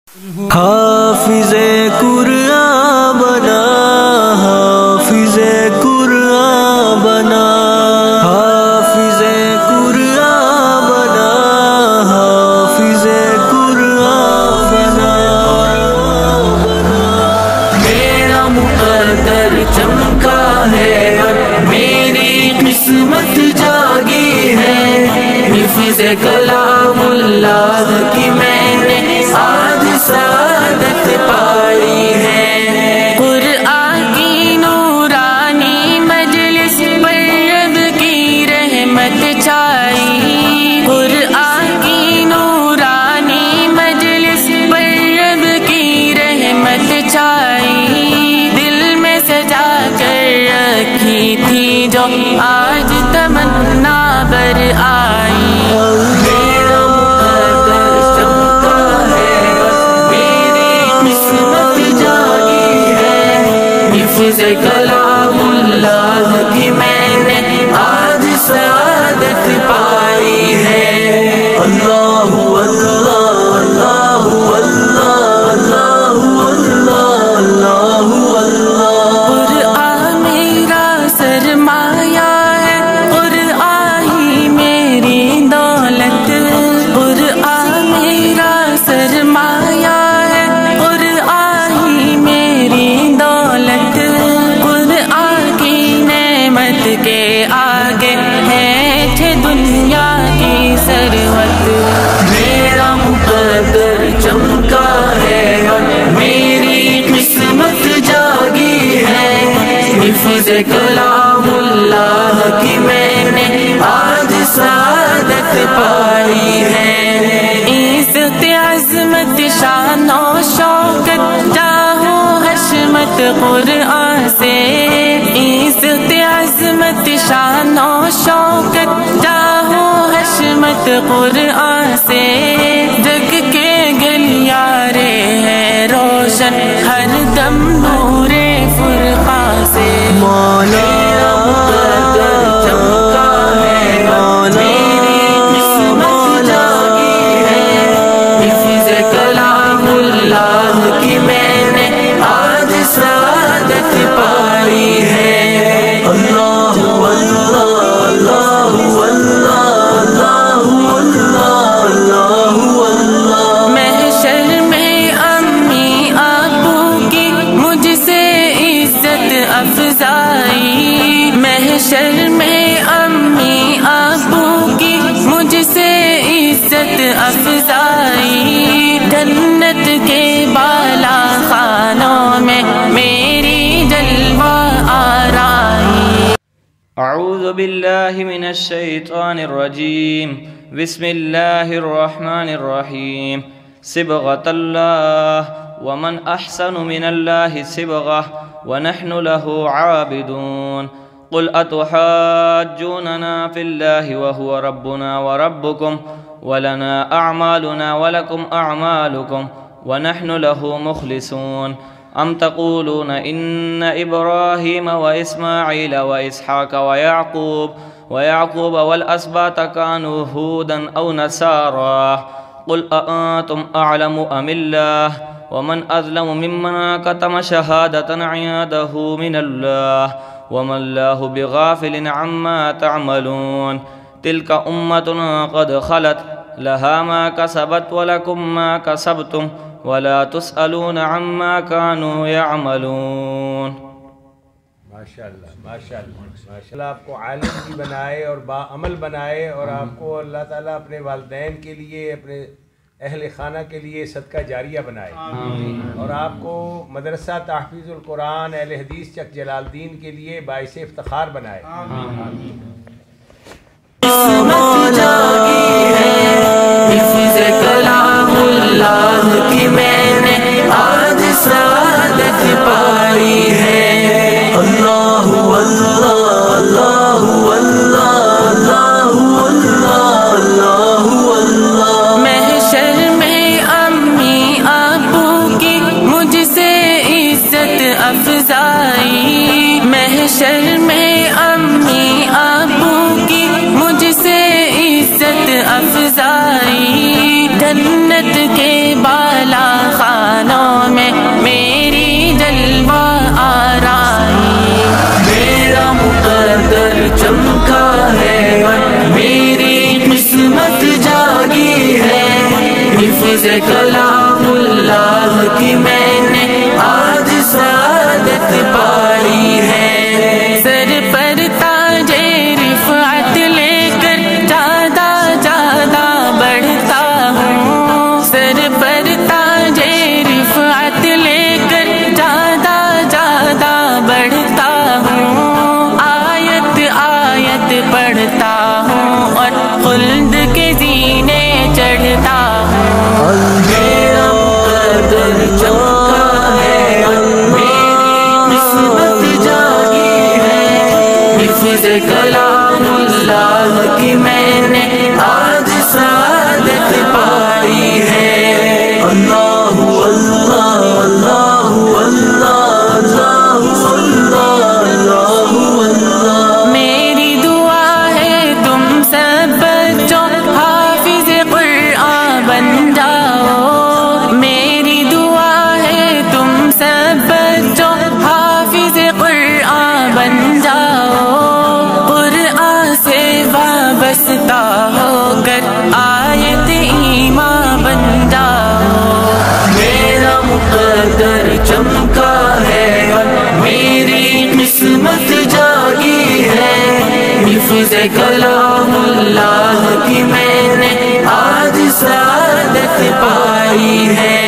حافظ قرآن بنا، حافظ قرآن بنا، حافظ قرآن بنا، حافظ قرآن بنا۔ میرا مقدر چمکا ہے اور میری قسمت جاگی ہے، حفظ کلام اللہ کی میں نے آج سعادت پائی ہے۔ قرآن کی نورانی مجلس پر رب کی رحمت چھائی، قرآن کی نورانی مجلس پر رب کی رحمت چھائی، دل میں سجا کر رکھی تھی جو آج تمنا بر آئی۔ میرا مقدر چمکا ہے، میری قسمت جاگی ہے، حفظ کلام اللہ کی میں نے آج سعادت پائی ہے۔ اللہ اللہ اللہ اللہ اللہ اللہ اللہ۔ قرآن میرا سرمایہ ہے، قرآن ہی میری دولت، قرآن میرا سرمایہ ہے، قرآن ہی میری دولت، قرآن کی نعمت کے آگے ہے دنیا کی ثروت۔ میرا مقدر چمکا ہے اور میری قسمت جاگی ہے، حفظ کلام اللہ کی میں نے آج سعادت پائی ہے۔ عزت عظمت شان و شوکت جاہ و حشمت قرآن سے، عزت عظمت شان و شوکت جاہ و حشمت قرآن سے، جگ کے گلیارے ہیں روشن ہر دم نور فرقان سے۔ مولا چمکا ہے، میری قسمت جاگی ہے، حفظ کلام اللہ کی میں نے آج سعادت پائی ہے۔ اللہ اللہ اللہ اللہ اللہ اللہ۔ محشر میں امی ابو کی مجھ سے عزت افزائی، محشر میں امی ابو کی مجھ سے عزت افزائی، جنت کے بالا خانوں میں میری جلوہ آرائی۔ اعوذ باللہ من الشیطان الرجیم، بسم اللہ الرحمن الرحیم۔ صبغۃ اللہ، ومن احسن من اللہ صبغہ ونحن له عابدون۔ قل اتحاجوننا فی اللہ وهو ربنا وربکم ولنا اعمالنا ولکم اعمالکم ونحن له مخلصون۔ ام تقولون ان ابراہیم واسماعیل واسحاق ویعقوب والاسباط كانوا هودا او نصارا، قل أأنتم أعلم أم الله، ومن أظلم ممن كتم شهادة عنده من الله، وما الله بغافل عما تعملون۔ تلك أمة قد خلت لها ما كسبت ولكم ما كسبتم ولا تسألون عما كانوا يعملون۔ ماشاءاللہ ماشاءاللہ ماشاءاللہ، آپ کو عالم بھی بنائے اور باعمل بنائے، اور آپ کو اللہ تعالیٰ اپنے والدین کے لیے، اپنے اہل خانہ کے لیے صدقہ جاریہ بنائے، اور آپ کو مدرسہ تحفیظ القرآن اہل حدیث چک جلال الدین کے لیے باعث افتخار بنائے۔ قسمت جاگی ہے، حفظ کلام اللہ کی میں نے آج سعادت پائی ہے۔ اللہ اللہ اللہ اللہ اللہ اللہ۔ محشر میں امی ابو کی مجھ سے عزت افزائی، محشر میں امی ابو کی مجھ سے عزت افزائی، جنت کے بالا چمکا ہے اور میری قسمت جاگی ہے، حفظ کلام اللہ کی میں نے آج سعادت پائی ہے۔ سر پر تاج رفعت لے کر زیادہ زیادہ بڑھتا ہوں، سر پر تاج رفعت لے کر زیادہ زیادہ بڑھتا ہوں، آیت آیت پڑھتا ہوں اور خلد کے زینے چڑھتا ہوں۔ میرا مقدر چمکا ہے اور میری قسمت جاگی ہے، حفظ کلام اللہ کی میں نے آج سعادت پائی ہے۔ اللہ اللہ اللہ اللہ اللہ اللہ اللہ، میری دعا ہے تم سب بچوں حافظ قرآن بن جاؤ، میری دعا ہے تم سب بچوں حافظ قرآن بن جاؤ، قرآن سے وابستہ ہو کر آیت ایمان بن جاؤ۔ میرا مقدر چمکا ہے اور میری قسمت جاگی ہے، حفظ کلام اللہ کی میں نے آج سعادت پائی ہے۔